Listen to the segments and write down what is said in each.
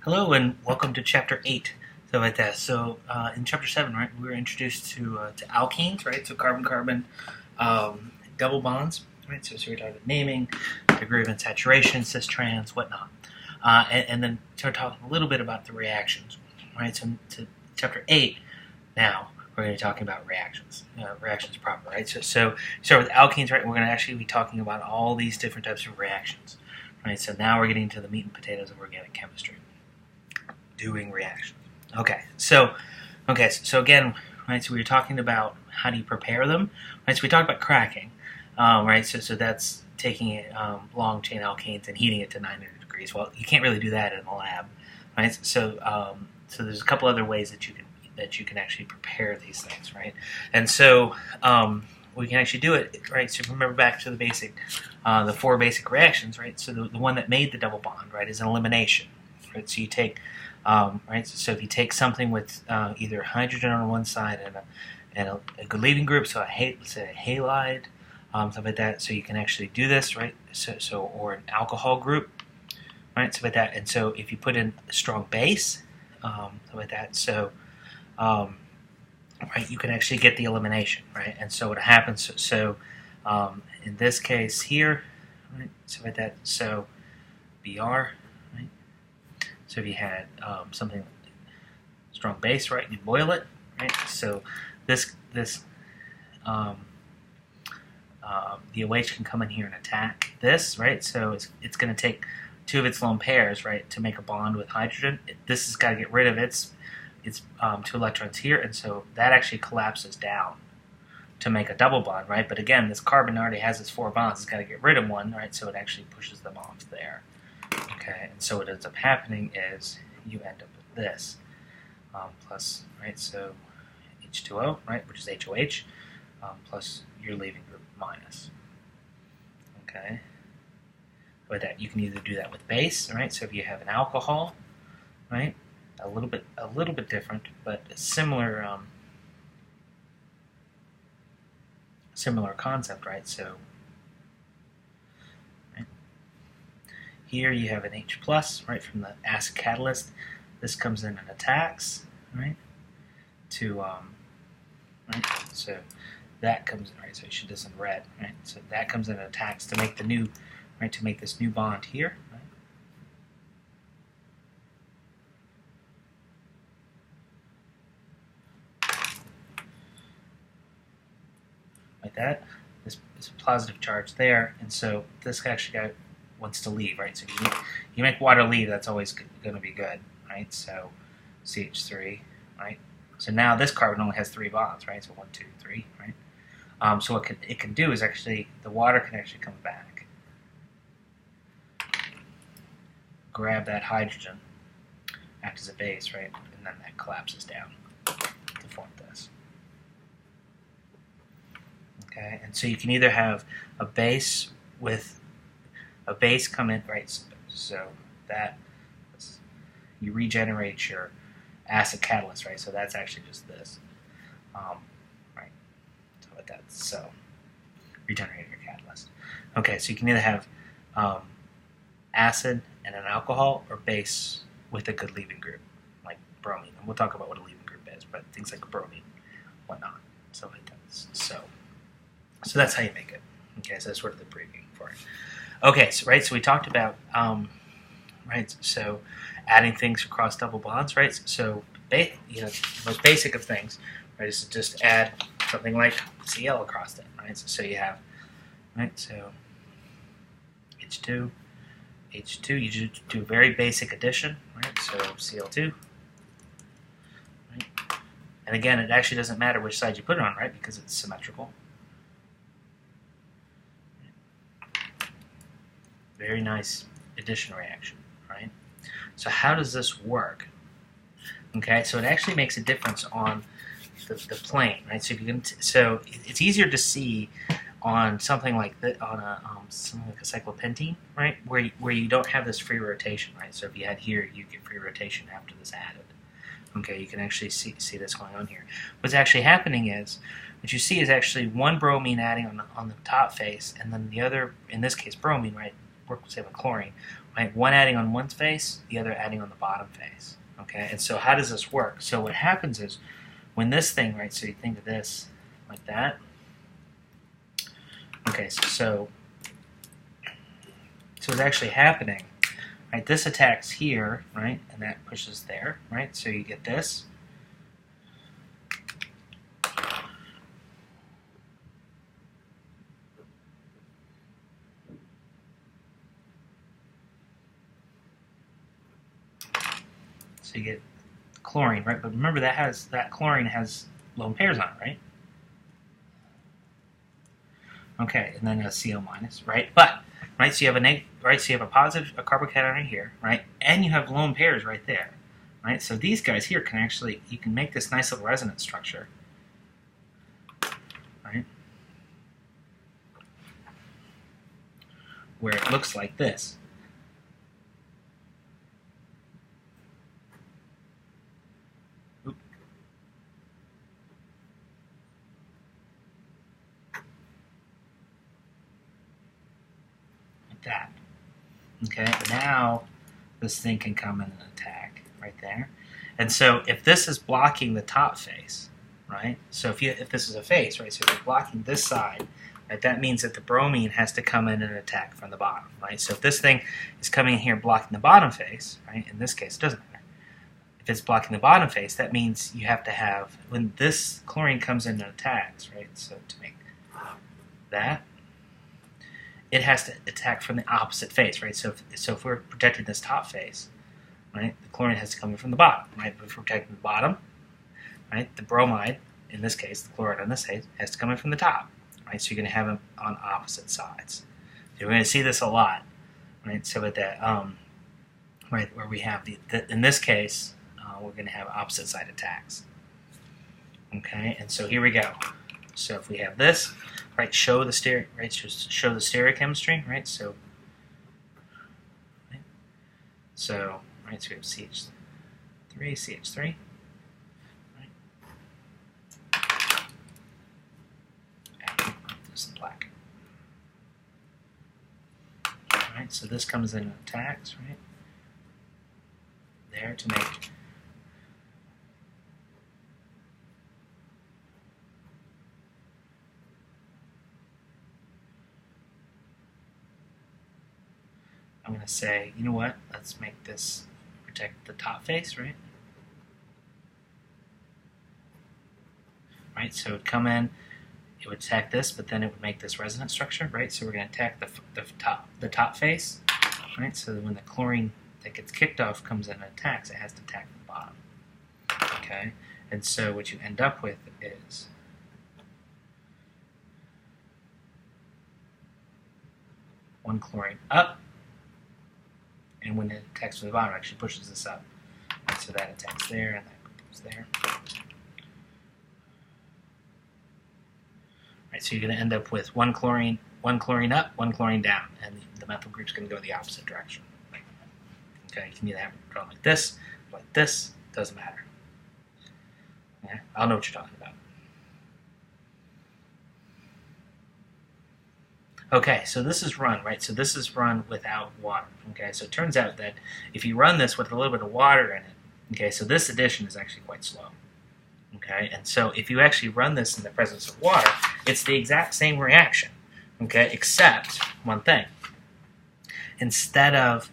Hello and welcome to Chapter 8. So like that. In Chapter 7, right, we were introduced to alkenes, right? So carbon-carbon double bonds, right? So we're talking about naming, degree of unsaturation, cis-trans, whatnot. And then start talking a little bit about the reactions, right? So to Chapter 8 now, we're going to be talking about reactions, reactions proper, right? So start with alkenes, right? We're going to actually be talking about all these different types of reactions, right? So now we're getting to the meat and potatoes of organic chemistry. Doing reactions. So again, right, so we were talking about how do you prepare them, right? So we talked about cracking, right? So that's taking it, long chain alkanes and heating it to 900 degrees. Well, you can't really do that in a lab, right? So there's a couple other ways that you can actually prepare these things, right? And so we can actually do it, right? So remember back to the basic, the four basic reactions, right? So the one that made the double bond, right, is an elimination, right? So you take right, so if you take something with either hydrogen on one side and a good leaving group, so let's say a halide, stuff like that, so you can actually do this, right? So or an alcohol group, right? Stuff like that. And so if you put in a strong base, stuff like that, so right, you can actually get the elimination, right? And so what happens? So in this case here, right, stuff like that. So Br. So if you had something strong base, right, you boil it, right? So the OH can come in here and attack this, right? So it's going to take two of its lone pairs, right, to make a bond with hydrogen. This has got to get rid of its two electrons here, and so that actually collapses down to make a double bond, right? But again, this carbon already has its four bonds. It's got to get rid of one, right? So it actually pushes them off there. Okay, and so what ends up happening is you end up with this plus, right, so H2O, right, which is HOH, plus your leaving group minus. Okay, with that you can either do that with base, right, so if you have an alcohol, right, a little bit different, but a similar similar concept, right, so here you have an H plus, right, from the acid catalyst. This comes in and attacks, right, to, right, so that comes in, right, so you should do this in red, right, so that comes in and attacks to make the new, right, to make this new bond here, right, like that. This is a positive charge there, and so this actually wants to leave, right? So you make water leave, that's always going to be good, right? So CH3, right? So now this carbon only has three bonds, right? So 1, 2, 3, right? So what it can do is actually, the water can actually come back, grab that hydrogen, act as a base, right? And then that collapses down to form this. Okay, and so you can either have a base come in, right, so that you regenerate your acid catalyst, right, so that's actually just this, right, so with that, so regenerate your catalyst. Okay, so you can either have acid and an alcohol or base with a good leaving group, like bromine, and we'll talk about what a leaving group is, but things like bromine, whatnot, so like that, so that's how you make it. Okay, so that's sort of the preview for it. Okay, so right, so we talked about right, so adding things across double bonds, right? So the most basic of things, right, is to just add something like Cl across it, right? So you have, right, so H2, you just do a very basic addition, right? So Cl2, right? And again, it actually doesn't matter which side you put it on, right? Because it's symmetrical. Very nice addition reaction, right? So how does this work? Okay, so it actually makes a difference on the plane, right? So if you can, so it's easier to see on something like that, on something like a cyclopentene, right, where you don't have this free rotation, right? So if you had here, you get free rotation after this added. Okay, you can actually see this going on here. What's actually happening is, what you see is actually one bromine adding on the top face, and then the other, in this case bromine, right, work with, say, with chlorine, right? One adding on one face, the other adding on the bottom face. Okay, and so how does this work? So what happens is when this thing, right? So you think of this like that. Okay, so what's actually happening, right? This attacks here, right? And that pushes there, right? So you get this. So you get chlorine, right? But remember that chlorine has lone pairs on it, right? Okay, and then a CO minus, right? But right, so you have so you have a positive, a carbocation right here, right? And you have lone pairs right there, right? So these guys here can actually, you can make this nice little resonance structure, right? Where it looks like this. That. Okay, now this thing can come in and attack right there. And so if this is blocking the top face, right? So if this is a face, right? So if you're blocking this side, right? That means that the bromine has to come in and attack from the bottom, right? So if this thing is coming in here blocking the bottom face, right? In this case, it doesn't matter. If it's blocking the bottom face, that means you have to have, when this chlorine comes in and attacks, right? So to make that, it has to attack from the opposite face, right? So if we're protecting this top face, right, the chlorine has to come in from the bottom, right? But if we're protecting the bottom, right, the bromide, in this case, the chloride on this side, has to come in from the top, right? So you're going to have them on opposite sides. So you're going to see this a lot, right? So with that, right, where we have in this case, we're going to have opposite side attacks. Okay, and so here we go. So if we have this, right, show the stereochemistry, right? So we have CH3, CH3, right? And this is black. All right, so this comes in and attacks, right? There to make. I'm going to say, you know what, let's make this protect the top face, right? Right, so it would come in, it would attack this, but then it would make this resonance structure, right? So we're going to attack the top face, right? So that when the chlorine that gets kicked off comes in and attacks, it has to attack the bottom. Okay, and so what you end up with is one chlorine up, and when it attacks from the bottom, it actually pushes this up. And so that attacks there, and that goes there. Right, so you're going to end up with one chlorine up, one chlorine down, and the methyl group's going to go the opposite direction. Okay, you can either have it drawn like this, doesn't matter. Yeah, I'll know what you're talking about. Okay, so this is run, right? So this is run without water. Okay, so it turns out that if you run this with a little bit of water in it, okay, so this addition is actually quite slow. Okay, and so if you actually run this in the presence of water, it's the exact same reaction. Okay, except one thing. Instead of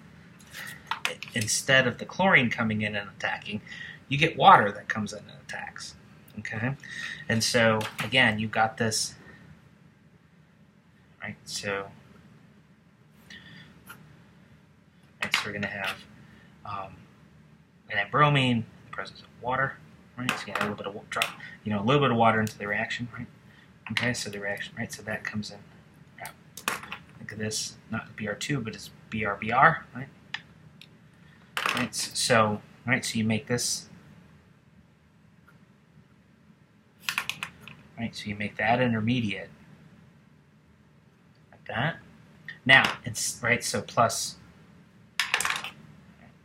the chlorine coming in and attacking, you get water that comes in and attacks. Okay, and so again, you've got this. Right, so we're going to have bromine in the presence of water, right? So you have a little bit of drop, a little bit of water into the reaction, right? Okay, so the reaction, right? So that comes in. Look at this, not Br2, but it's BrBr, right? Right. So you make this. Right, so you make that intermediate. That. Now, it's right, so plus, actually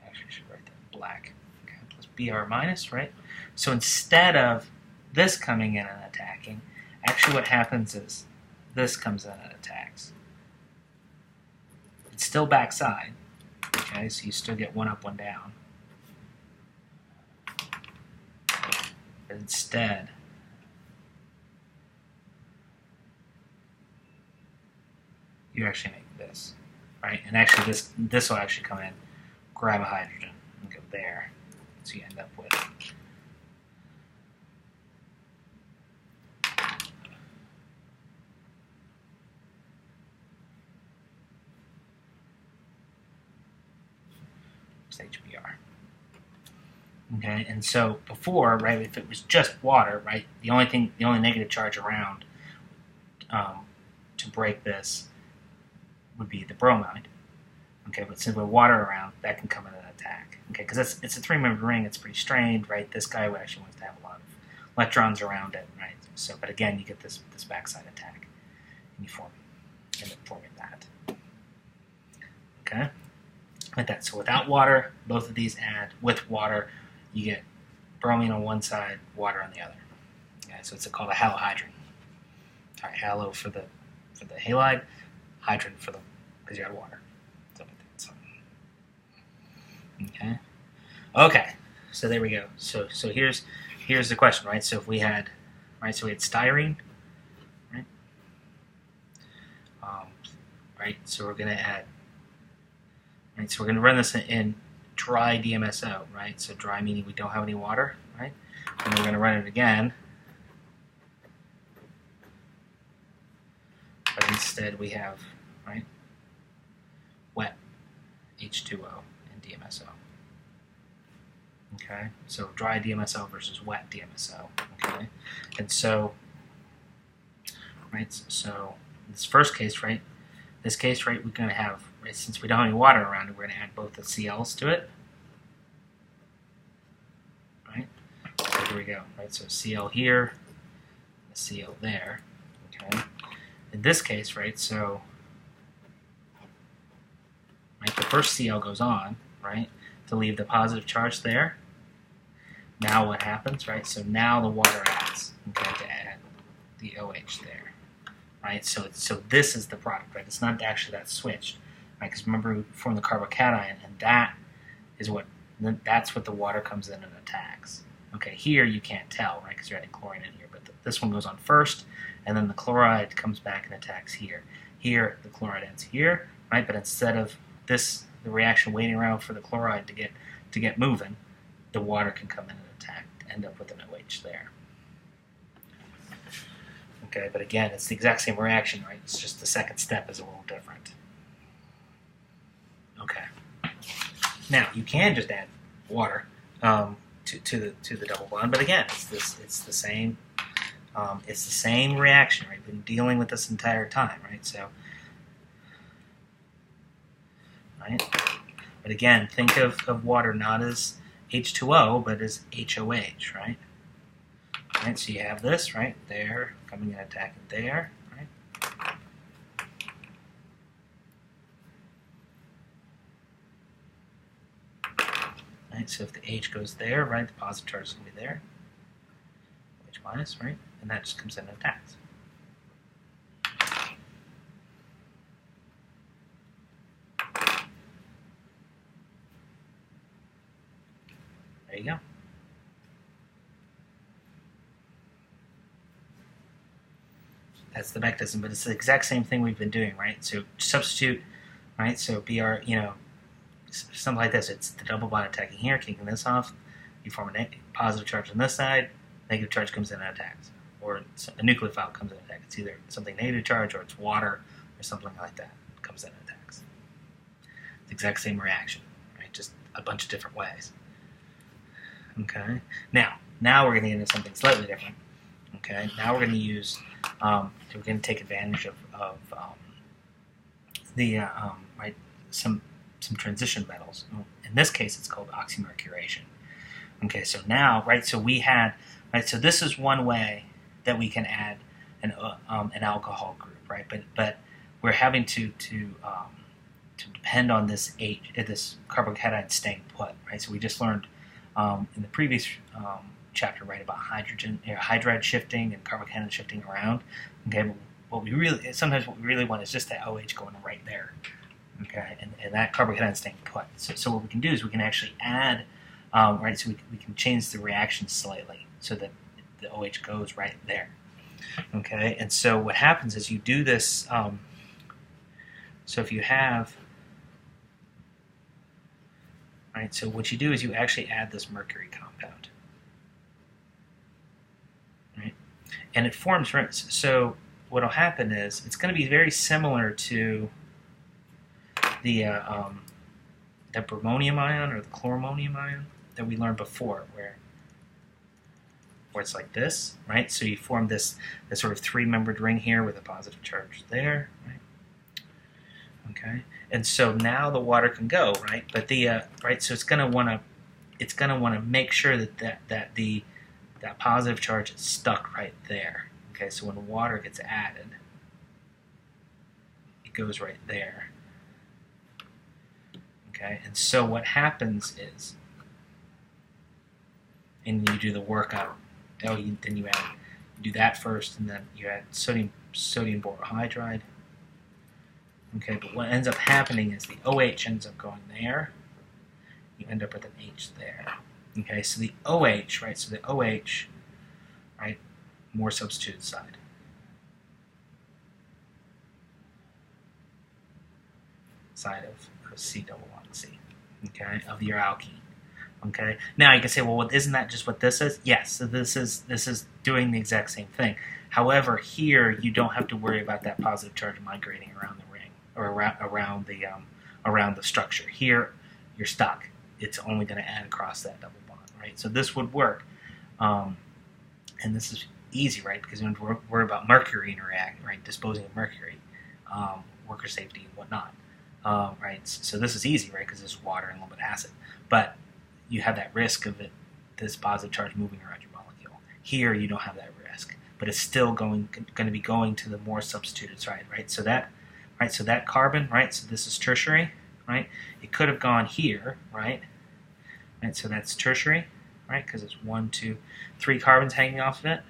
I should write that black, okay, plus Br minus, right? So instead of this coming in and attacking, actually what happens is this comes in and attacks. It's still backside, Okay, so you still get one up, one down. But instead, you actually make this, right? And actually this will actually come in, grab a hydrogen, and go there. So you end up with HBr. Okay, and so before, right, if it was just water, right, the only negative charge around to break this would be the bromide. Okay, but since with water around, that can come in an attack. Okay, because it's a three-membered ring, it's pretty strained, right? This guy actually wants to have a lot of electrons around it, right? So, but again, you get this backside attack, and you end up forming that. Okay, like that. So without water, both of these add. With water, you get bromine on one side, water on the other. Okay, so it's called a halohydrin. All right, halo for the halide, hydrin for because you got water. Okay. Okay. So there we go. So here's the question, right? So if we had, right? So we had styrene, right? Right. So we're gonna add, right? So we're gonna run this in dry DMSO, right? So dry meaning we don't have any water, right? And we're gonna run it again, but instead we have, right? Wet H2O and DMSO. Okay, so dry DMSO versus wet DMSO. Okay, and so, right, so this first case, right, we're going to have, right, since we don't have any water around it, we're going to add both the CLs to it. Right, so here we go, right, so CL here, the CL there. Okay, in this case, right, so, right, the first CL goes on, right, to leave the positive charge there. Now what happens, right? So now the water adds, okay, to add the OH there, right? So this is the product, right? It's not actually that switched, right? Because remember we formed the carbocation, and that's what the water comes in and attacks. Okay, here you can't tell, right? Because you're adding chlorine in here, but this one goes on first, and then the chloride comes back and attacks here. Here the chloride ends here, right? But instead of the reaction waiting around for the chloride to get moving, the water can come in and attack, end up with an OH there. Okay, but again, it's the exact same reaction, right? It's just the second step is a little different. Okay. Now you can just add water to the double bond, but again, it's the same reaction, right? We've been dealing with this entire time, right? So, right. But again, think of water not as H2O, but as HOH, right? Right, so you have this, right, there, coming and attacking there, right? Right, so if the H goes there, right, the positive charge is going to be there, H minus, right, and that just comes in and attacks. There you go. That's the mechanism, but it's the exact same thing we've been doing, right? So substitute, right? So BR, something like this. It's the double bond attacking here, kicking this off. You form a positive charge on this side, negative charge comes in and attacks. Or a nucleophile comes in and attacks. It's either something negative charge or it's water or something like that comes in and attacks. It's the exact same reaction, right? Just a bunch of different ways. Okay. Now we're going to get into something slightly different. Okay. Now we're going to use, we're going to take advantage of right, some transition metals. In this case, it's called oxymercuration. Okay. So now, right. So we had, right. So this is one way that we can add an alcohol group, right? But we're having to depend on this this carbocation staying put, right? So we just learned in the previous chapter, right, about hydride shifting and carbocation shifting around. Okay, but sometimes what we really want is just that OH going right there. Okay, and that carbocation is staying put. So what we can do is we can actually add, right, so we can change the reaction slightly so that the OH goes right there. Okay, and so what happens is you do this, so if you have, right, so what you do is you actually add this mercury compound. Right, and it forms, right, so what will happen is it's going to be very similar to the bromonium ion or the chloromonium ion that we learned before, where it's like this, right? So you form this sort of three-membered ring here with a positive charge there, right? Okay, and so now the water can go, right? But the right, so it's going to want to make sure that positive charge is stuck right there. Okay, so when water gets added, it goes right there. Okay, and so what happens is, and you do the work on, then you do that first, and then you add sodium borohydride. Okay, but what ends up happening is the OH ends up going there. You end up with an H there. Okay, so the OH, right? So the OH, right? More substituted side. Side of C++C, okay, of your alkene. Okay. Now you can say, well, isn't that just what this is? Yes. So this is doing the exact same thing. However, here you don't have to worry about that positive charge migrating around the ring or around the structure. Here, you're stuck. It's only going to add across that double bond, right? So this would work, and this is easy, right? Because we don't worry about mercury interact, right? Disposing of mercury, worker safety and whatnot. Right, so this is easy, right, because there's water and a little bit of acid, but you have that risk of this positive charge moving around your molecule. Here, you don't have that risk, but it's still going to be going to the more substituted side, right? So that carbon, right? So this is tertiary, right? It could have gone here, right? Right, so that's tertiary, right? Because it's 1, 2, 3 carbons hanging off of it.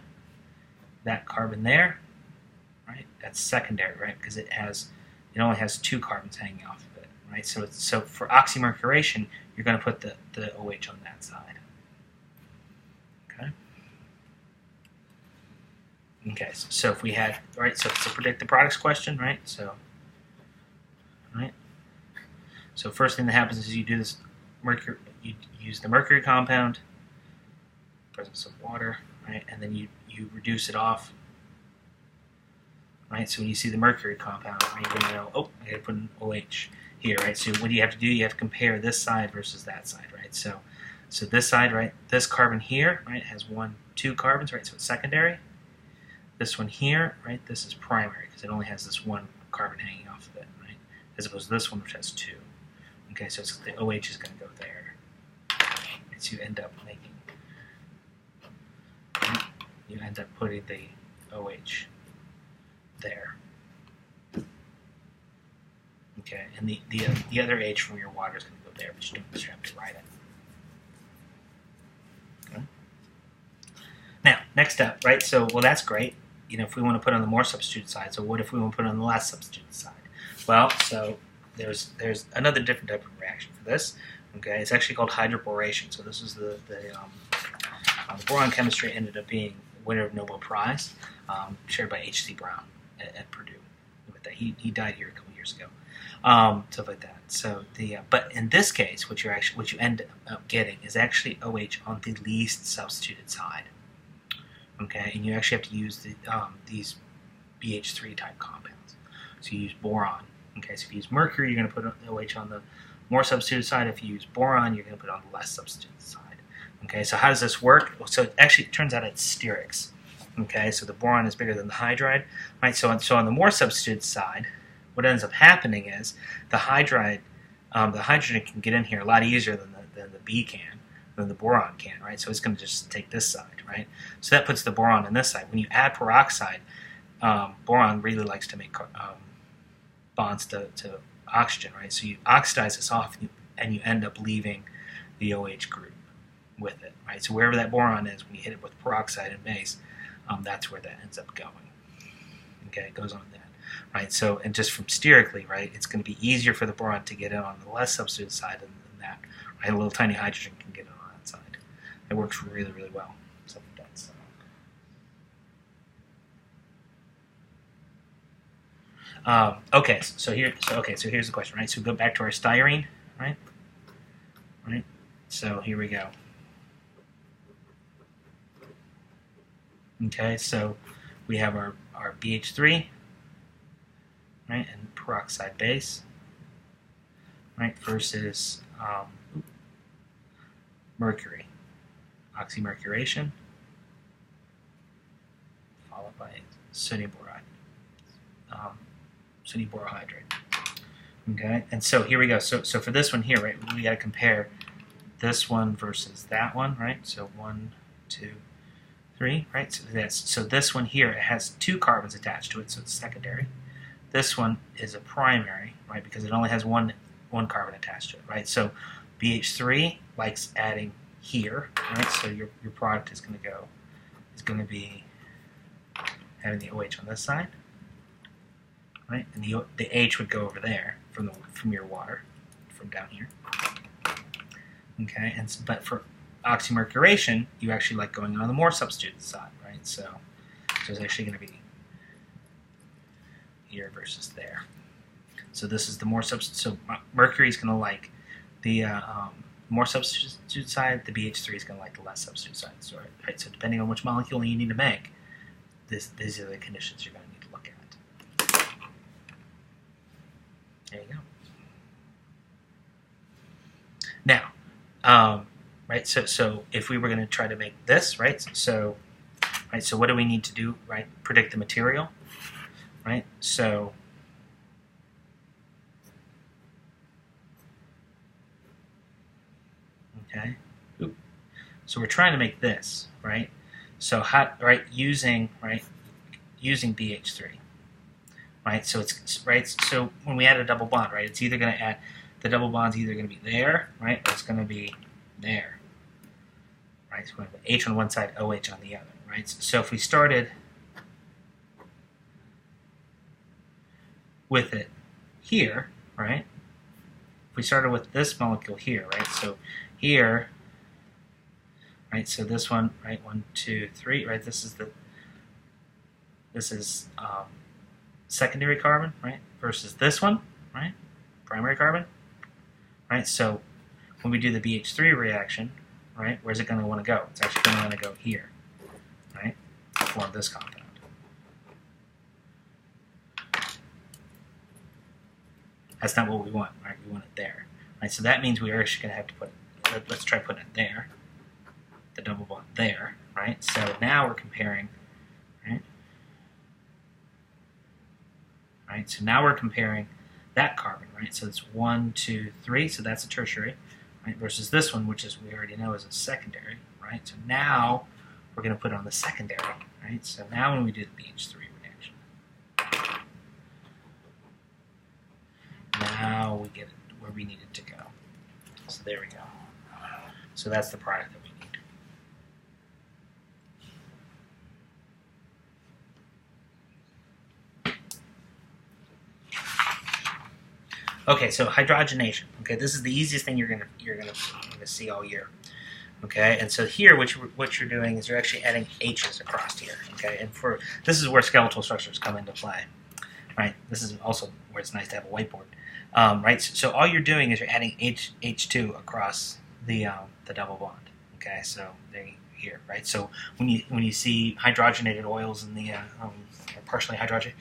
That carbon there, right? That's secondary, right? Because it only has 2 carbons hanging off of it, right? So for oxymercuration, you're going to put the OH on that side. Okay. Okay. So if we had, right? So it's a predict the products question, right? So, right. So first thing that happens is you do this mercury. You use the mercury compound, presence of water, right? And then you reduce it off. Right, so when you see the mercury compound, you're going to know, oh, I got to put an OH here, right? So what do you have to do? You have to compare this side versus that side, right? So this side, right, this carbon here, right, has 1, 2 carbons, right? So it's secondary. This one here, right, this is primary because it only has this 1 carbon hanging off of it, right? As opposed to this one, which has 2. Okay, so the OH is going to go there. And so you end up putting the OH there. Okay, and the other H from your water is going to go there, but you don't just have to write it. Okay. Now, next up, right? So, well, that's great. You know, if we want to put on the more substituted side, so what if we want to put on the less substituted side? Well, so there's another different type of reaction for this. Okay, it's actually called hydroboration. So this is the boron chemistry ended up being winner of Nobel Prize, shared by H.C. Brown at Purdue. He died here a couple years ago. Stuff like that. So but in this case, what you end up getting is actually OH on the least substituted side. Okay, and you actually have to use these BH3 type compounds. So you use boron. Okay, so if you use mercury, you're going to put OH on the more substituted side. If you use boron, you're going to put it on the less substituted side. Okay, so how does this work? So it turns out it's sterics. Okay, so the boron is bigger than the hydride. Right, so on the more substituted side, what ends up happening is the hydrogen can get in here a lot easier than the B can, than the boron can, right? So it's going to just take this side, right? So that puts the boron on this side. When you add peroxide, boron really likes to make bonds to oxygen, right? So you oxidize this off, and you end up leaving the OH group with it, right? So wherever that boron is, when you hit it with peroxide and base, that's where that ends up going. Okay, it goes on that. right? So, and just from sterically, right, it's going to be easier for the boron to get in on the less substituted side than that, right? A little tiny hydrogen can get in on that side. It works really, really well. So that's okay. So here's the question, right? So go back to our styrene, right? Right. So here we go. Okay, so we have our BH3, right, and peroxide base, right, versus mercury, oxymercuration, followed by sodium boride, sodium borohydride. Okay, and so here we go. So for this one here, right, we got to compare this one versus that one, right? So 1, 2, 3, right? So this one here, it has 2 carbons attached to it, so it's secondary. This one is a primary, right? Because it only has one carbon attached to it, right? So BH3 likes adding here, right? So your product is going to be having the OH on this side, right? And the H would go over there from your water, from down here. Okay, but for oxymercuration, you actually like going on the more substituted side, right? So it's actually going to be here versus there. So this is the more substitute. So mercury is going to like the more substitute side. The BH3 is going to like the less substitute side. So, right. So depending on which molecule you need to make, these are the conditions you're going to need to look at. There you go. Now, right. So if we were going to try to make this, right. So what do we need to do? Right. Predict the material. Right. So. Okay. Oop. So we're trying to make this, right? So using BH3, right? So it's right. So when we add a double bond, right, it's either going to add the double bond's either going to be there, right, or it's going to be there, right? So we have H on one side, OH on the other, right? So if we started with it here, right? If we started with this molecule here, right? So here, right? So this one, right? 1, 2, 3, right? This is secondary carbon, right? Versus this one, right? Primary carbon, right? So when we do the BH3 reaction, right? Where's it going to want to go? It's actually going to want to go here, right? To form this compound. That's not what we want, right? We want it there, right? So that means we are actually going to have to put it, let's try putting it there, the double bond there, right? So now we're comparing, right? Right, so now we're comparing that carbon, right? So it's 1, 2, 3, so that's a tertiary, right? Versus this one, which is, we already know is a secondary, right? So now we're going to put it on the secondary, right? So now when we do the BH3 reaction, now we get it where we need it to go. So there we go. So that's the product that we need. Okay, so hydrogenation. Okay, this is the easiest thing you're gonna see all year. Okay, and so here what you're doing is you're actually adding H's across here. Okay, and this is where skeletal structures come into play. Right, this is also where it's nice to have a whiteboard. Right, so all you're doing is you're adding H2 across the double bond. Okay, so here, right. So when you see hydrogenated oils in the or partially hydrogenated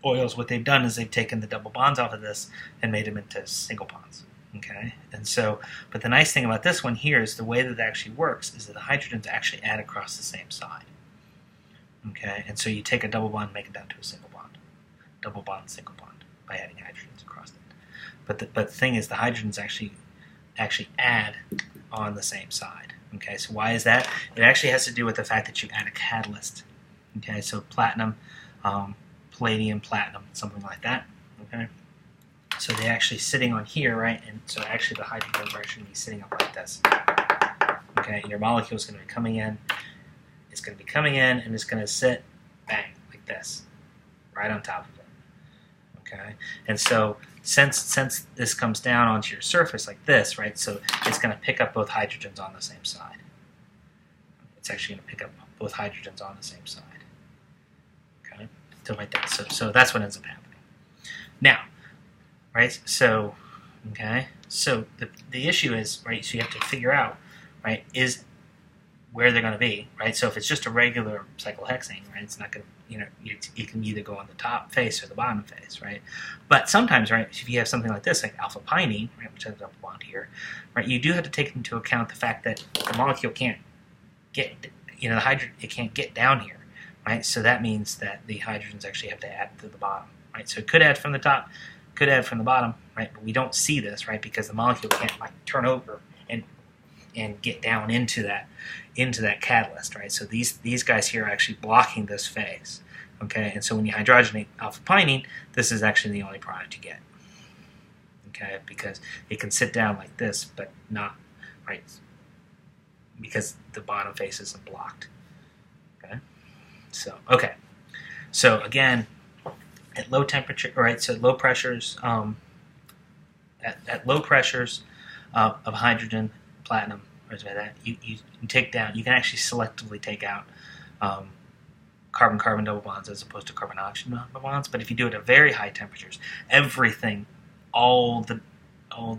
oils, what they've done is they've taken the double bonds off of this and made them into single bonds. Okay, and so, but the nice thing about this one here is the way that it actually works is that the hydrogens actually add across the same side. Okay, and so you take a double bond, make it down to a single bond, double bond, single bond by adding hydrogens across it. But the thing is, the hydrogens actually add on the same side. Okay, so why is that? It actually has to do with the fact that you add a catalyst. Okay, so platinum, palladium, platinum, something like that. Okay, so they're actually sitting on here, right? And so actually the hydrogens are actually going to be sitting up like this. Okay, and your molecule is going to be coming in. It's going to be coming in, and it's going to sit, bang, like this, right on top of it. Okay, and so since this comes down onto your surface like this, right? So it's going to pick up both hydrogens on the same side. It's actually going to pick up both hydrogens on the same side. Okay, so like that. So that's what ends up happening. Now, right? So, okay. So the issue is, right? So you have to figure out, right? Is where they're going to be, right? So if it's just a regular cyclohexane, right? It's not going to, it can either go on the top face or the bottom face, right? But sometimes, right? If you have something like this, like alpha pinene, right, which has a double bond here, right? You do have to take into account the fact that the molecule can't get, it can't get down here, right? So that means that the hydrogens actually have to add to the bottom, right? So it could add from the top, could add from the bottom, right? But we don't see this, right? Because the molecule can't like turn over and get down into that catalyst, right? So these guys here are actually blocking this phase, okay? And so when you hydrogenate alpha pinene, this is actually the only product you get, okay? Because it can sit down like this, but not, right? Because the bottom face isn't blocked, okay? So, okay. So again, at low temperature, right? So low pressures, at low pressures of hydrogen, platinum, or something like that, you take down. You can actually selectively take out carbon-carbon double bonds as opposed to carbon-oxygen double bonds. But if you do it at very high temperatures, everything, all the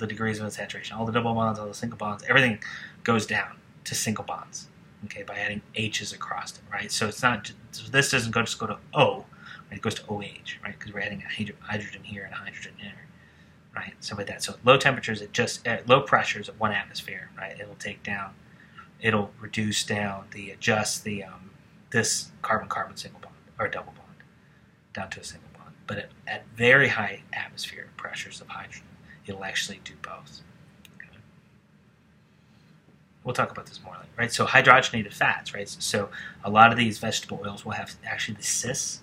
degrees of saturation, all the double bonds, all the single bonds, everything goes down to single bonds. Okay, by adding H's across it, right? So it's not. So this doesn't just go to O, right? It goes to OH, right? Because we're adding a hydrogen here and a hydrogen there. Right, so with that, so at low temperatures, at low pressures of 1 atmosphere, right, it'll reduce down this carbon-carbon single bond or double bond down to a single bond. But at very high atmospheric pressures of hydrogen, it'll actually do both. Okay. We'll talk about this more later, right? So hydrogenated fats, right? So a lot of these vegetable oils will have actually the cis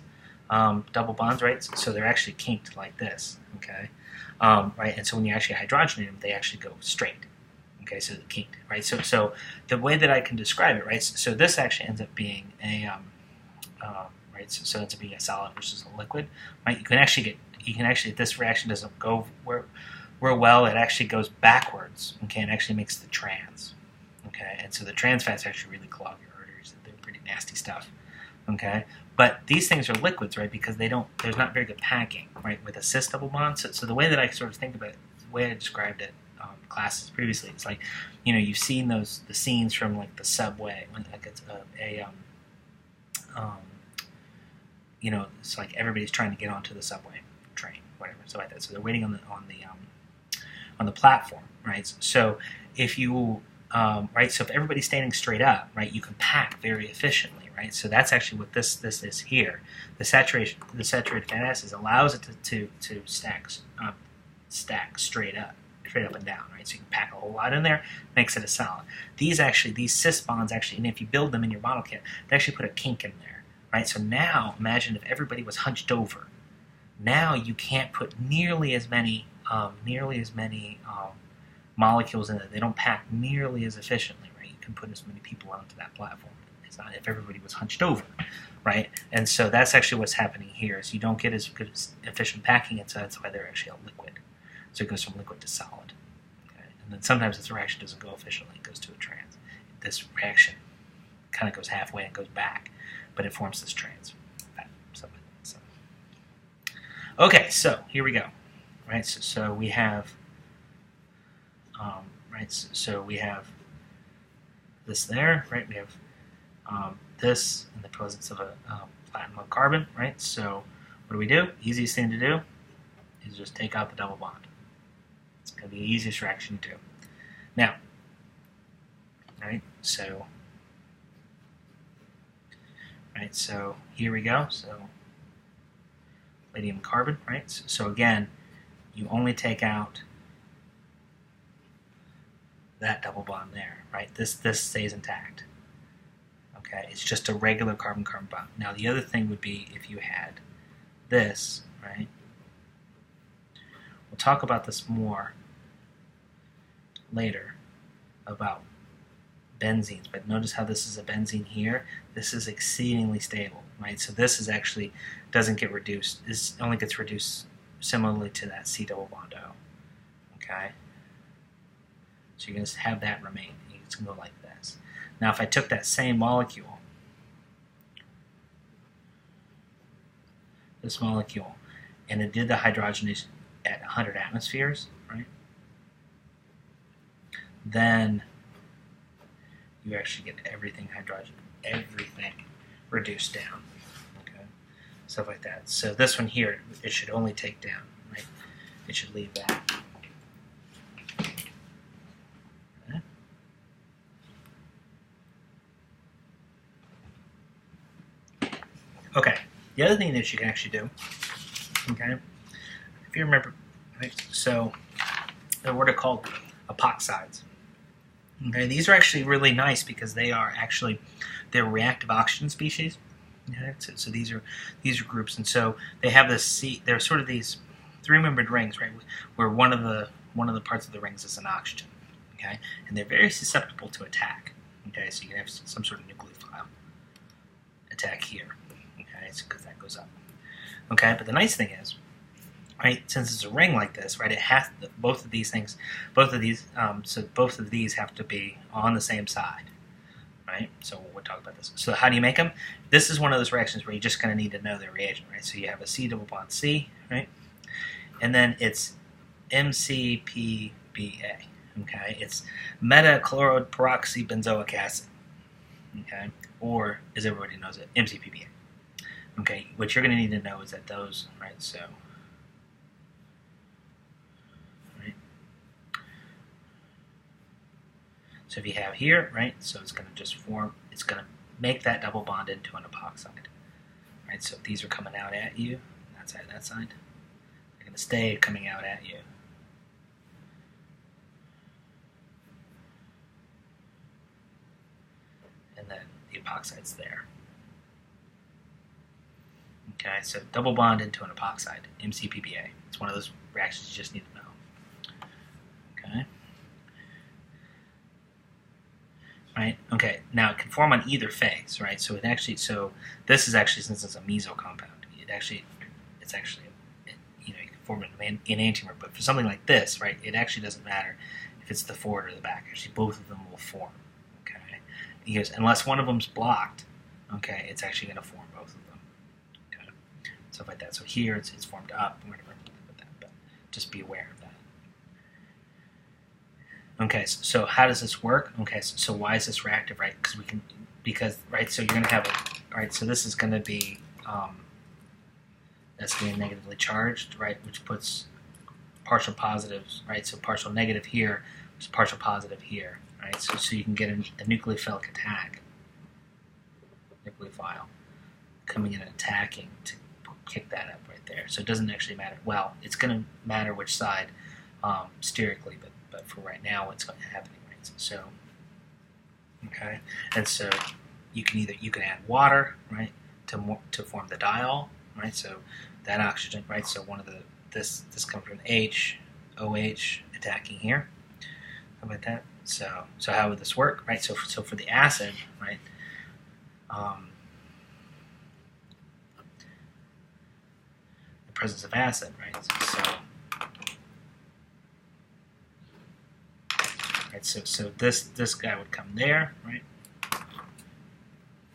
double bonds, right? So they're actually kinked like this, okay? Right, and so when you actually hydrogenate them, they actually go straight. Okay, so they're kinked, right? So the way that I can describe it, right? So this actually ends up being a right. So it ends up being a solid versus a liquid, right? You can actually if this reaction doesn't go where well, it actually goes backwards. Okay, and actually makes the trans. Okay, and so the trans fats actually really clog your arteries. They're pretty nasty stuff. Okay. But these things are liquids, right? Because there's not very good packing, right? With a cis double bond. So the way that I sort of think about it, the way I described it classes previously, it's like, you've seen the scenes from like the subway when like it's it's like everybody's trying to get onto the subway train, whatever, so like that. So they're waiting on the platform, right? So if you right, so if everybody's standing straight up, right, you can pack very efficiently. Right, so that's actually what this is here. The saturated fatty acids allows it to stack straight up and down. Right, so you can pack a whole lot in there, makes it a solid. These cis bonds actually, and if you build them in your model kit, they actually put a kink in there. Right, so now imagine if everybody was hunched over. Now you can't put nearly as many molecules in it. They don't pack nearly as efficiently. Right, you can put as many people onto that platform. Not if everybody was hunched over, right? And so that's actually what's happening here. Is you don't get as good as efficient packing, and so that's why they're actually a liquid. So it goes from liquid to solid. Okay? And then sometimes this reaction doesn't go efficiently; it goes to a trans. This reaction kind of goes halfway and goes back, but it forms this trans. Okay, so here we go. Right, so we have, right, so we have this there, right? We have this in the presence of a platinum of carbon, right? So what do? Easiest thing to do is just take out the double bond. It's going to be the easiest reaction to do. Now, right? So here we go. So palladium carbon, right? So again, you only take out that double bond there, right? This stays intact. Okay, it's just a regular carbon-carbon bond. Now the other thing would be if you had this, right? We'll talk about this more later about benzenes, but notice how this is a benzene here. This is exceedingly stable, right? So this is actually doesn't get reduced. This only gets reduced similarly to that C double bond O. Okay? So you're going to have that remain. It's going to go like this. Now if I took that same molecule, this molecule, and it did the hydrogenation at 100 atmospheres, right? Then you actually get everything reduced down. Okay, stuff like that. So this one here, it should only take down, right? It should leave that. Okay. The other thing that you can actually do, okay, if you remember, right, so what are called epoxides. Okay, these are actually really nice because they're reactive oxygen species. Okay, so these are groups, and so they have this. They're sort of these three-membered rings, right, where one of the parts of the rings is an oxygen. Okay, and they're very susceptible to attack. Okay, so you can have some sort of nucleophile attack here. Okay, because that goes up. Okay, but the nice thing is, right, since it's a ring like this, right, it has both of these have to be on the same side, right? So we'll talk about this. So how do you make them? This is one of those reactions where you're just going to need to know the reagent, right? So you have a C double bond C, right, and then it's MCPBA. Okay, it's metachloroperoxybenzoic acid. Okay, or as everybody knows it, MCPBA. Okay, what you're going to need to know is that those, right, so, right, so if you have here, right, so it's going to just form, it's going to make that double bond into an epoxide, right, so if these are coming out at you, that side, they're going to stay coming out at you. And then the epoxide's there. Okay, so double bond into an epoxide, MCPBA. It's one of those reactions you just need to know. Okay. Right. Okay. Now it can form on either phase, right? So this is actually, since it's a meso compound, it's actually, you can form it in enantiomer. But for something like this, right, it actually doesn't matter if it's the forward or the back. Actually, both of them will form. Okay. Because unless one of them's blocked, okay, it's actually going to form both of them. Stuff like that. So here it's formed up. We're going to put that, but just be aware of that. Okay, so how does this work? Okay, so why is this reactive, right? Right, so you're going to have right, so this is going to be, that's going to be negatively charged, right, which puts partial positives, right, so partial negative here, which is partial positive here, right, so you can get a nucleophilic attack, nucleophile, coming in and attacking to kick that up right there. So it doesn't actually matter. Well, it's going to matter which side sterically, but for right now, what's going to happen, right? So, okay, and so you can add water, right, to form the diol, right? So that oxygen, right? So this comes from OH attacking here. How about that? So how would this work, right? So for the acid, right? Presence of acid, right? So this guy would come there, right?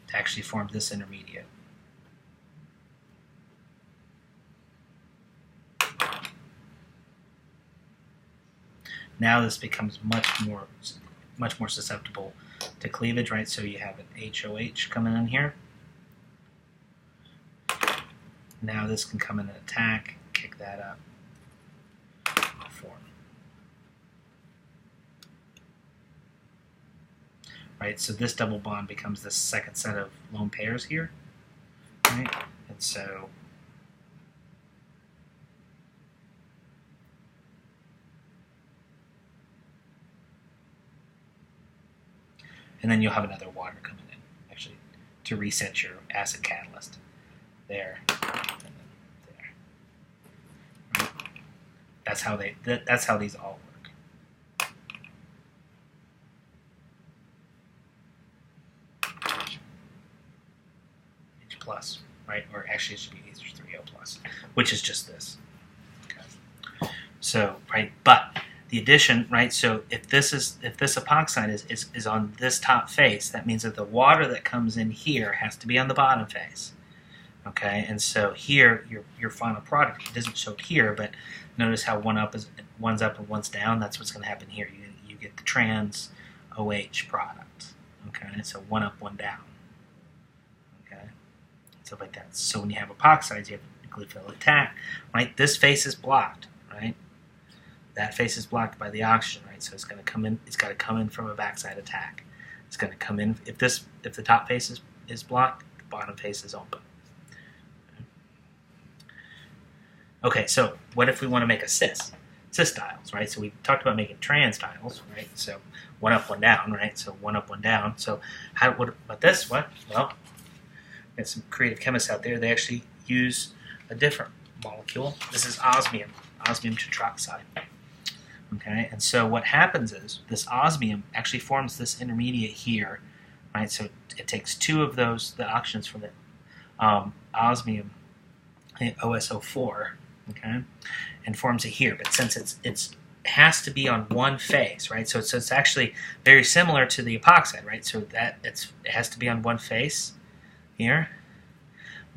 To actually form this intermediate. Now this becomes much more susceptible to cleavage, right? So you have an HOH coming in here. Now this can come in and attack, kick that up, form. Right, so this double bond becomes the second set of lone pairs here, right? And so and then you'll have another water coming in, actually, to reset your acid catalyst. There, and then there. Right? That's how these all work. H plus, right? Or actually it should be H3O plus, which is just this. So, right, but the addition, right, so if this epoxide is on this top face, that means that the water that comes in here has to be on the bottom face. Okay, and so here, your final product, it doesn't show it here, but notice how one's up and one's down. That's what's going to happen here. You get the trans OH product. Okay, so one up, one down. Okay, stuff like that. So when you have epoxides, you have glyphil attack. Right, this face is blocked. Right, that face is blocked by the oxygen. Right, so it's going to come in. It's got to come in from a backside attack. It's going to come in if the top face is blocked, the bottom face is open. Okay, so what if we want to make a cis diols, right? So we talked about making trans diols, right? So one up, one down, right? So one up, one down. So what about this? What? Well, there's some creative chemists out there. They actually use a different molecule. This is osmium tetroxide. Okay, and so what happens is this osmium actually forms this intermediate here, right? So it takes two of those, the oxygens from the osmium, OSO4, okay, and forms it here. But since it has to be on one face, right? So it's actually very similar to the epoxide, right? So that it has to be on one face here.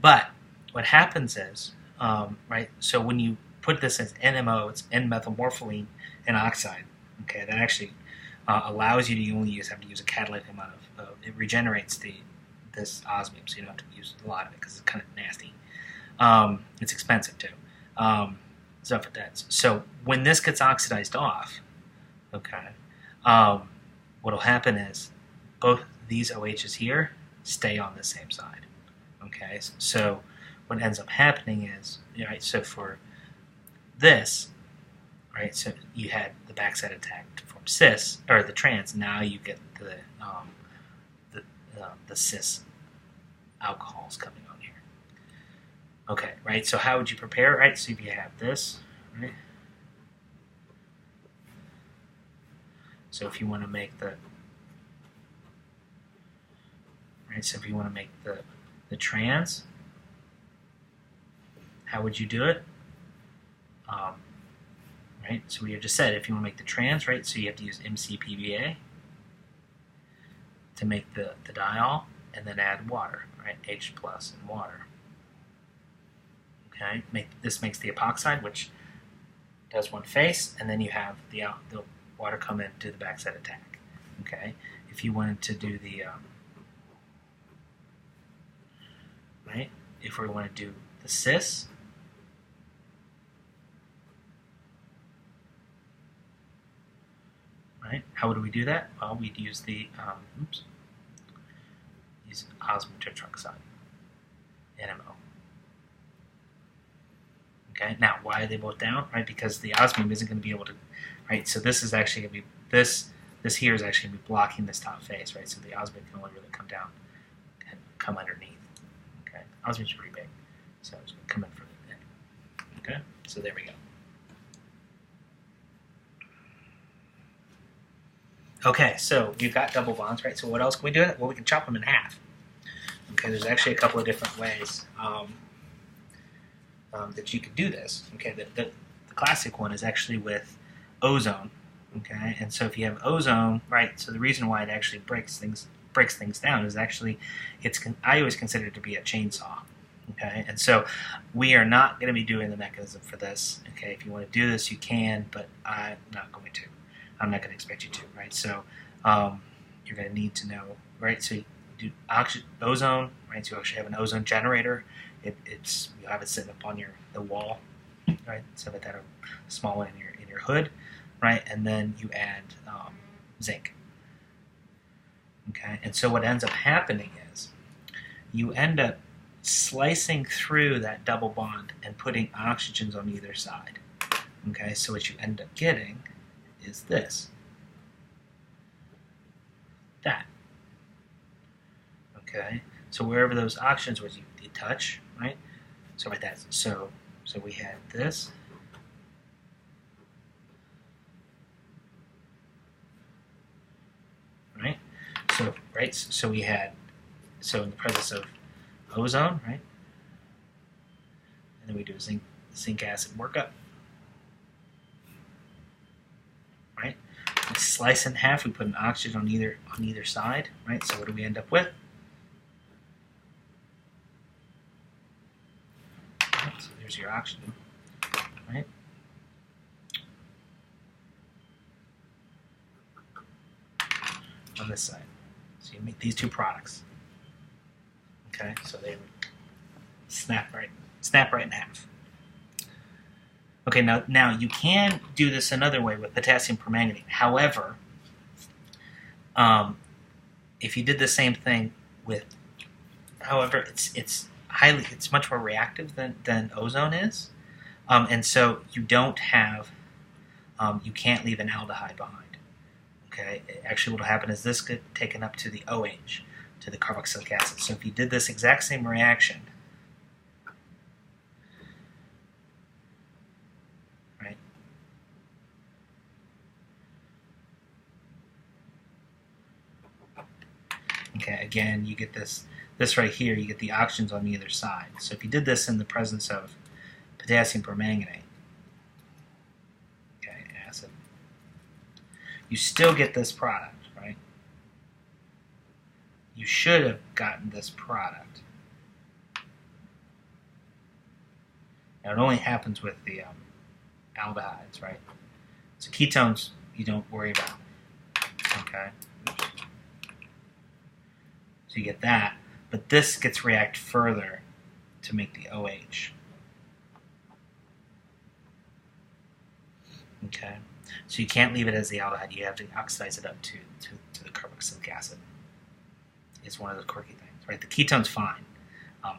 But what happens is, right? So when you put this as NMO, it's N-methylmorpholine and oxide. Okay, that actually allows you to only have to use a catalytic amount of it regenerates this osmium, so you don't have to use a lot of it because it's kind of nasty. It's expensive too. Stuff like that. So when this gets oxidized off, okay, what will happen is both these OHs here stay on the same side. Okay, so what ends up happening is, right, so for this, right, so you had the backside attack to form cis, or the trans, now you get the cis alcohols coming on here. Okay, right, so how would you prepare it, right? So if you have this, right? So if you want to make the, right, so if you want to make the trans, how would you do it? Right, so we have just said if you want to make the trans, right, so you have to use MCPBA to make the diol, and then add water, right, H plus and water. Okay, this makes the epoxide, which does one face, and then you have the water come in, do the backside attack. Okay, if you wanted to do the right, if we want to do the cis, right, how would we do that? Well, we'd use the use osmium tetroxide, NMO. Okay, now why are they both down? Right, because the osmium isn't going to be able to, right, so this is actually going to be, this here is actually going to be blocking this top face, right, so the osmium can only really come down and come underneath. Okay, osmium's pretty big, so it's going to come in from the end. Okay, so there we go. Okay, so you've got double bonds, right, so what else can we do? Well, we can chop them in half. Okay, there's actually a couple of different ways that you could do this. Okay, the classic one is actually with ozone. Okay, and so if you have ozone, right, so the reason why it actually breaks things down is actually I always consider it to be a chainsaw. Okay, and so we are not going to be doing the mechanism for this. Okay, if you want to do this, you can, but I'm not going to. I'm not going to expect you to, right? So you're going to need to know, right? So you do ozone, right? So you actually have an ozone generator. You have it sitting up on the wall, right? So that a small one in your hood, right? And then you add zinc. Okay, and so what ends up happening is you end up slicing through that double bond and putting oxygens on either side. Okay, so what you end up getting is this. That. Okay, so wherever those oxygens was, you touch, right? So like that. So we had this. Right? So right, so we had, so in the presence of ozone, right? And then we do a zinc acid workup. slice in half, we put an oxygen on either side, right? So what do we end up with? Right, so there's your oxygen, right? On this side. So you make these two products. Okay, so they snap right in half. Okay, now you can do this another way with potassium permanganate. However, if you did the same thing with, however, it's much more reactive than ozone is, and so you don't have, you can't leave an aldehyde behind. Okay, actually, what will happen is this gets taken up to the OH, to the carboxylic acid. So if you did this exact same reaction, right? Okay, again, you get this right here, you get the oxygens on either side. So if you did this in the presence of potassium permanganate, okay, acid, you still get this product, right? You should have gotten this product. Now it only happens with the aldehydes, right? So ketones, you don't worry about, okay? So you get that, but this gets react further to make the OH. Okay, so you can't leave it as the aldehyde. You have to oxidize it up to the carboxylic acid. It's one of those quirky things, right? The ketone's fine.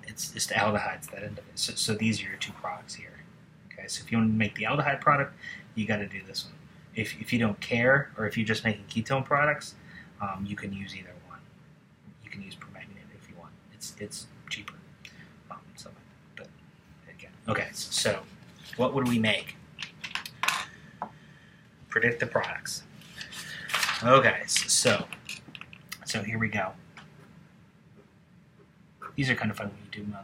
It's just the aldehydes that end up. So these are your two products here. Okay, so if you want to make the aldehyde product, you got to do this one. If you don't care, or if you're just making ketone products, you can use either one. You can use permanganate if you want. It's cheaper. But again, okay. So what would we make? Predict the products. Okay, so here we go. These are kind of fun when you do them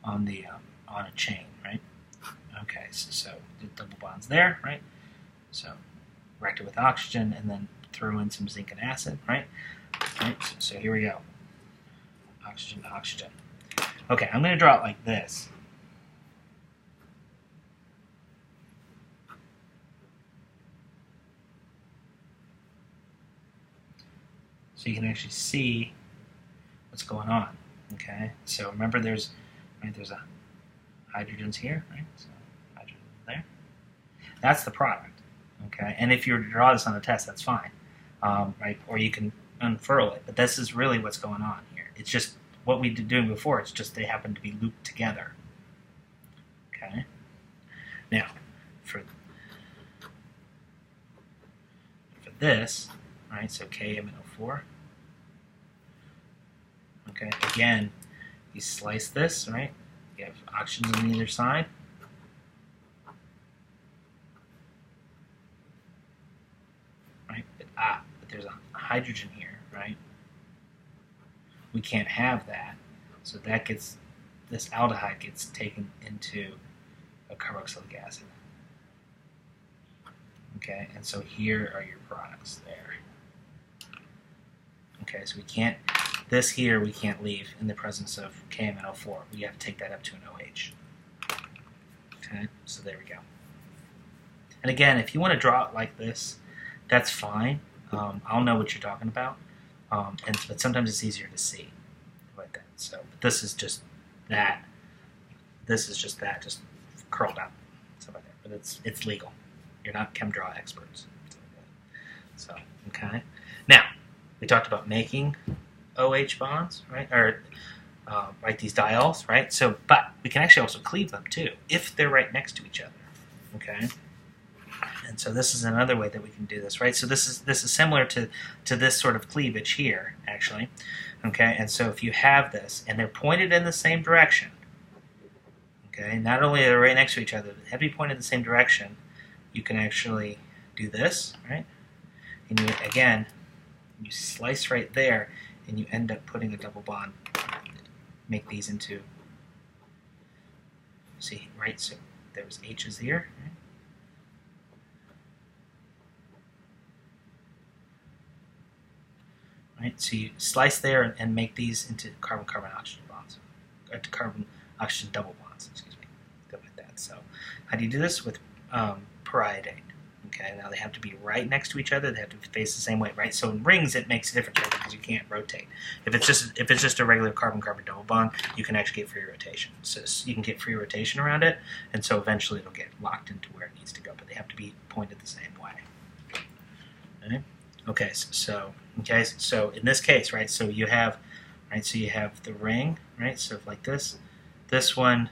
on a chain, right? Okay, so the double bonds there, right? So react it with oxygen and then throw in some zinc and acid, right? Right. So here we go. Oxygen, oxygen. Okay, I'm going to draw it like this. So you can actually see what's going on. Okay, so remember there's a hydrogens here, right? So hydrogen there. That's the product. Okay, and if you were to draw this on a test, that's fine, right? Or you can unfurl it. But this is really what's going on here. It's just what we did doing before. It's just they happen to be looped together. Okay. Now, for this, right? So KMnO4. Okay. Again, you slice this, right? You have oxygens on either side. Right? But there's a hydrogen here, right? We can't have that. So that gets, this aldehyde gets taken into a carboxylic acid. Okay, and so here are your products there. Okay, so we can't, this here we can't leave in the presence of KMnO4. We have to take that up to an OH. Okay, so there we go. And again, if you want to draw it like this, that's fine. I'll know what you're talking about. But sometimes it's easier to see like that. So this is just that. This is just that, just curled up, stuff like that. But it's legal. You're not ChemDraw experts. So okay. Now we talked about making OH bonds, right? Or right, these diols, right? So, but we can actually also cleave them too if they're right next to each other. Okay. And so this is another way that we can do this, right? So this is similar to this sort of cleavage here, actually. Okay, and so if you have this, and they're pointed in the same direction, okay, not only are they right next to each other, but they have to be pointed in the same direction, you can actually do this, right? And you, again, you slice right there, and you end up putting a double bond, make these into, see, right, so there was H's here, right? right? So you slice there and make these into carbon-carbon oxygen bonds, carbon-oxygen double bonds, excuse me, stuff like that. So how do you do this? With periodate. Okay, now they have to be right next to each other. They have to face the same way, right? So in rings, it makes a difference because you can't rotate. If it's just a regular carbon-carbon double bond, you can actually get free rotation. So you can get free rotation around it, and so eventually it'll get locked into where it needs to go. But they have to be pointed the same way. Okay, so in this case, right? So you have, right? So you have the ring, right? So like this one,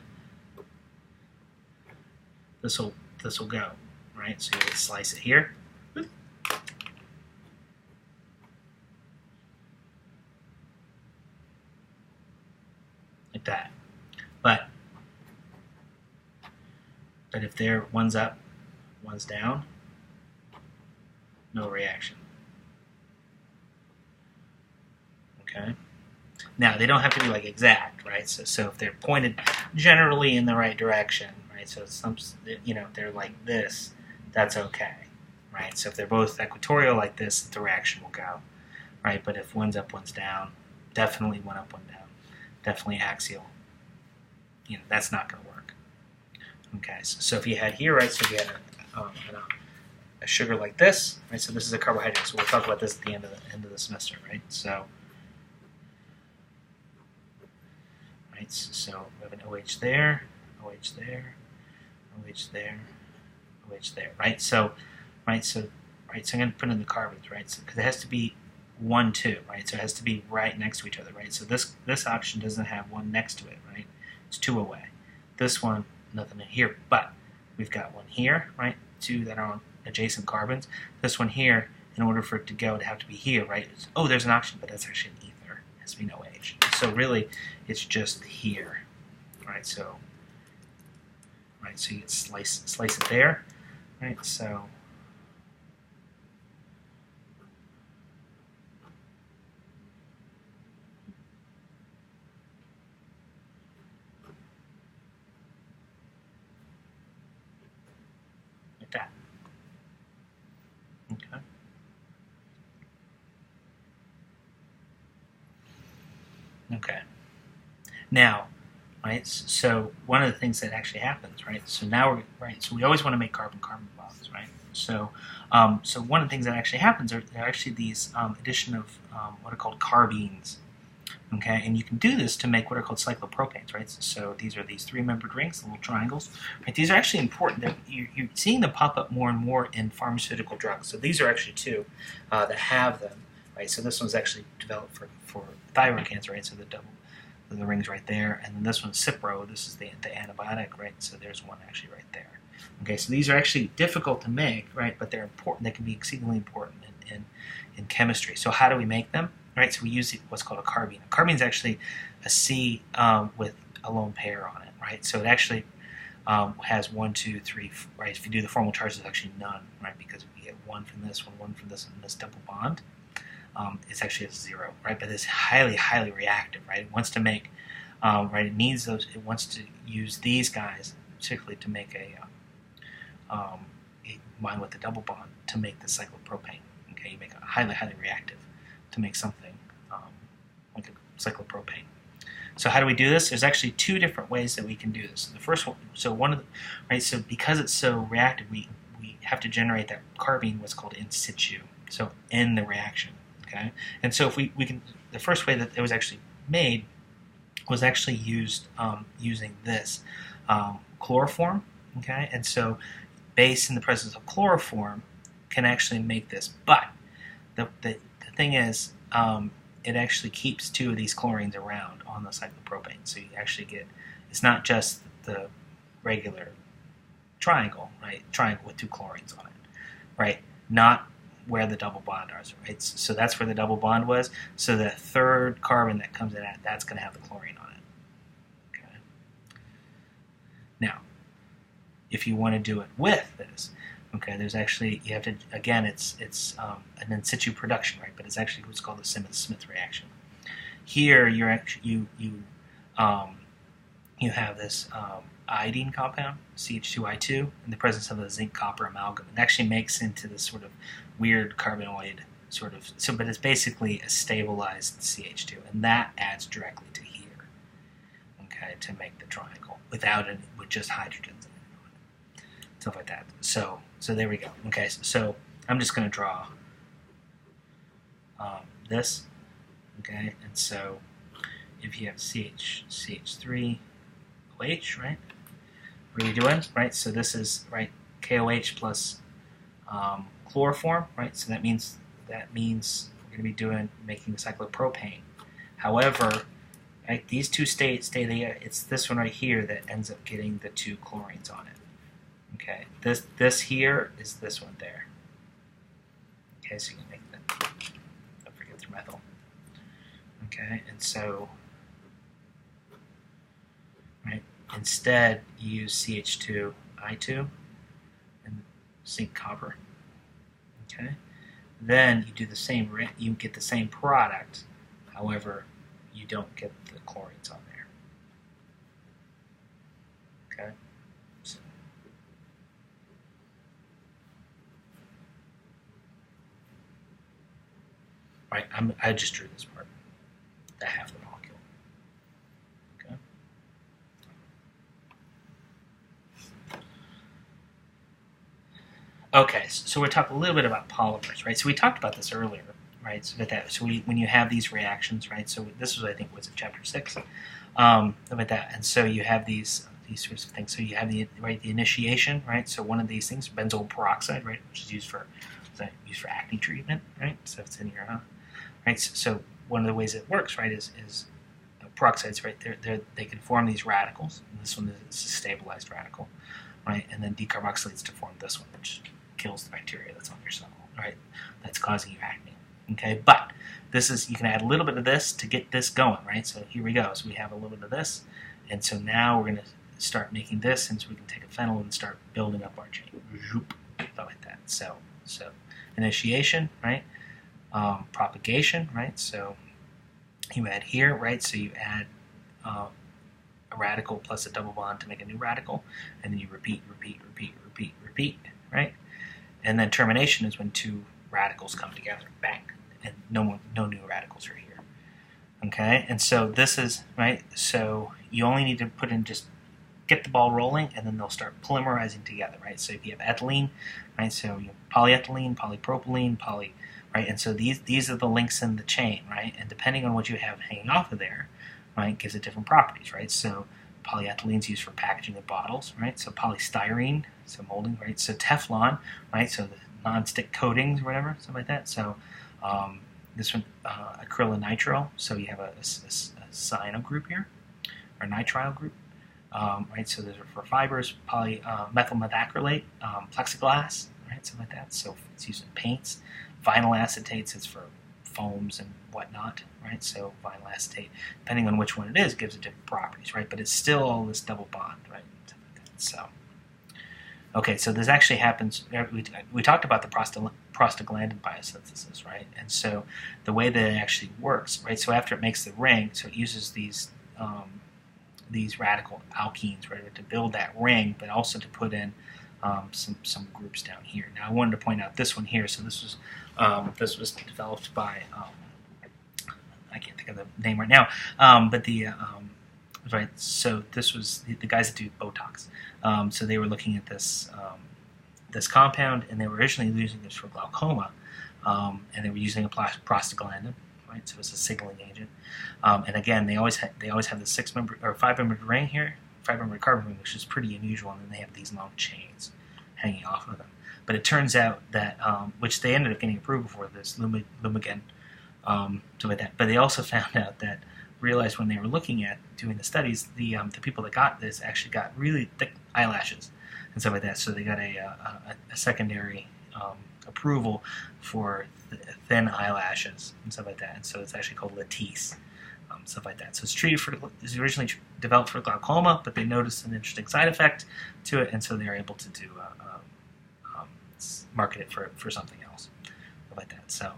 this will go. Right, so you would slice it here. Like that. But if one's up, one's down, no reaction. Okay? Now, they don't have to be like exact, right? So if they're pointed generally in the right direction, right? So they're like this, that's okay, right? So if they're both equatorial like this, the reaction will go, right? But if one's up, one's down, definitely one up, one down, definitely axial, that's not going to work. Okay, so if you had here, right, so if you had a sugar like this, right, so this is a carbohydrate, so we'll talk about this at the end of the semester, right? So we have an OH there, OH there, OH there, OH there, right? So I'm going to put in the carbons, right? So because it has to be 1, 2, right? So it has to be right next to each other, right? So this option doesn't have one next to it, right? It's 2 away. This one, nothing in here, but we've got one here, right? 2 that are on adjacent carbons. This one here, in order for it to go, it'd have to be here, right? Oh, there's an oxygen, but that's actually an ether. It has to be an OH. So really, it's just here, right? So you slice it there, right? So like that. Okay. Okay. Now, right, so one of the things that actually happens, right, so now so we always want to make carbon-carbon bonds, right? So one of the things that actually happens are actually these addition of what are called carbenes, okay? And you can do this to make what are called cyclopropanes, right? So these are these 3-membered rings, the little triangles, right? These are actually important. You're seeing them pop up more and more in pharmaceutical drugs. So these are actually 2 that have them, right? So this one's actually developed for thyroid cancer, right? So the ring's right there, and then this one's Cipro. This is the antibiotic, right? So there's one actually right there. Okay, so these are actually difficult to make, right? But they're important. They can be exceedingly important in chemistry. So how do we make them? Right, so we use what's called a carbene. A carbene is actually a C with a lone pair on it, right? So it actually has 1, 2, 3, right? If you do the formal charge, there's actually none, right? Because we get 1 from this one from this, and this double bond. It's actually a 0, right? But it's highly, highly reactive, right? It wants to make, right? It needs those. It wants to use these guys, particularly to make a combine with the double bond to make the cyclopropane. Okay, you make a highly, highly reactive to make something like a cyclopropane. So how do we do this? There's actually 2 different ways that we can do this. The first one, so because it's so reactive, we have to generate that carbene, what's called in situ, so in the reaction. Okay, and so if we can, the first way that it was actually made was actually used using this chloroform. Okay, and so base in the presence of chloroform can actually make this, but the thing is, it actually keeps 2 of these chlorines around on the cyclopropane. So you actually get, it's not just the regular triangle, right? Triangle with 2 chlorines on it, right? Not where the double bond is, right? So that's where the double bond was. So the 3rd carbon that comes in that's going to have the chlorine on it. Okay. Now, if you want to do it with this, okay, there's actually, you have to, again, it's an in situ production, right? But it's actually what's called the Smith reaction. Here, you're actually you have this iodine compound, CH2I2, in the presence of a zinc copper amalgam. It actually makes into this sort of weird carbenoid sort of, so but it's basically a stabilized CH2, and that adds directly to here, okay, to make the triangle without it, with just hydrogens in it, stuff like that. So there we go. Okay, so I'm just going to draw this, okay, and so if you have CH3OH, right? What are you doing, right? So this is, right, KOH plus chloroform, right? So that means we're going to be making cyclopropane. However, right, these two stay there. It's this one right here that ends up getting the two chlorines on it. Okay, this here is this one there. Okay, so you can make that. Don't forget the methyl. Okay, and so, right, instead you use CH2I2 and zinc copper. Okay, then you do the same. You get the same product. However, you don't get the chlorines on there. Okay. So, right. I just drew this part. That half the molecule. Okay. Okay, so we're talking a little bit about polymers, right? So we talked about this earlier, right? So when you have these reactions, right? So this was, I think, was in chapter 6, about that. And so you have these sorts of things. So you have the initiation, right? So one of these things, benzoyl peroxide, right, which is used for acne treatment, right? So it's in here, right? So one of the ways it works, right, is peroxides, right? They can form these radicals. And this one is a stabilized radical, right? And then decarboxylates to form this one, which kills the bacteria that's on your cell, right? That's causing you acne. Okay, but this is, you can add a little bit of this to get this going, right? So here we go. So we have a little bit of this, and so now we're going to start making this, and so we can take a phenyl and start building up our chain, like that. So initiation, right? Propagation, right? So you add here, right? So you add a radical plus a double bond to make a new radical, and then you repeat, right? And then termination is when two radicals come together, bang, and no new radicals are here. Okay, and so this is, right, so you only need to put in, just get the ball rolling, and then they'll start polymerizing together, right? So if you have ethylene, right, so you have polyethylene, polypropylene, right, and so these are the links in the chain, right, and depending on what you have hanging off of there, right, gives it different properties, right? So polyethylene is used for packaging of bottles, right? So polystyrene, so molding, right? So Teflon, right? So the non-stick coatings or whatever, something like that. So this one, acrylonitrile, so you have a cyano group here, or nitrile group, right? So those are for fibers, methyl methacrylate, plexiglass, right? Something like that. So it's used in paints. Vinyl acetates is for foams and whatnot, right? So vinyl acetate, depending on which one it is, gives it different properties, right? But it's still all this double bond, right? So, okay, so this actually happens. We talked about the prostaglandin biosynthesis, right? And so the way that it actually works, right? So after it makes the ring, so it uses these radical alkenes, right, to build that ring, but also to put in some groups down here. Now I wanted to point out this one here. So this was developed by I can't think of the name right now, but right. So this was the guys that do Botox. So they were looking at this compound, and they were originally using this for glaucoma, and they were using a prostaglandin, right? So it's a signaling agent. And again, they always have the 5-membered ring here, 5-membered carbon ring, which is pretty unusual, and then they have these long chains hanging off of them. But it turns out that, which they ended up getting approval for, this Lumigen, so with that. But they also found out that, realized when they were looking at doing the studies, the people that got this actually got really thick eyelashes and stuff like that. So they got a secondary approval for thin eyelashes and stuff like that. And so it's actually called Latisse, stuff like that. So it's originally developed for glaucoma, but they noticed an interesting side effect to it, and so they're able to do market it for something else, stuff like that. So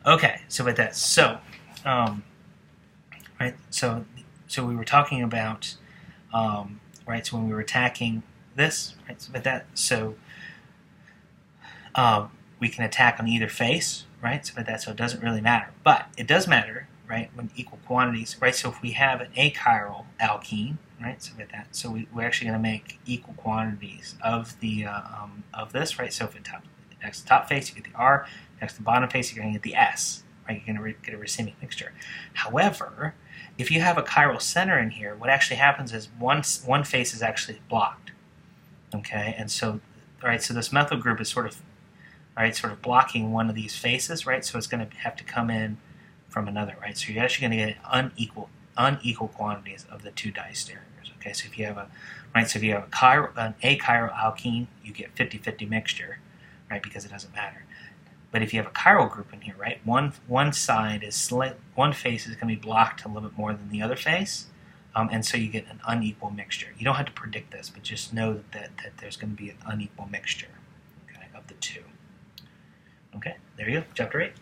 okay, so with that, so right, so we were talking about right, so when we were attacking this, right, so with that, so we can attack on either face, right? So it doesn't really matter. But it does matter, right, when equal quantities, right? So if we have an achiral alkene, right, so with that, so we're actually going to make equal quantities of the of this, right? So if it next to the top face, you get the R, next to the bottom face, you're going to get the S, right? You're going to get a racemic mixture. However, if you have a chiral center in here, what actually happens is one face is actually blocked, okay? And so, right, so this methyl group is sort of blocking one of these faces, right? So it's going to have to come in from another, right? So you're actually going to get unequal quantities of the two diastereomers. Okay, so if you have an achiral alkene, you get 50-50 mixture, right? Because it doesn't matter. But if you have a chiral group in here, right, one side is one face is going to be blocked a little bit more than the other face, and so you get an unequal mixture. You don't have to predict this, but just know that there's going to be an unequal mixture, okay, of the two. Okay, there you go, chapter 8.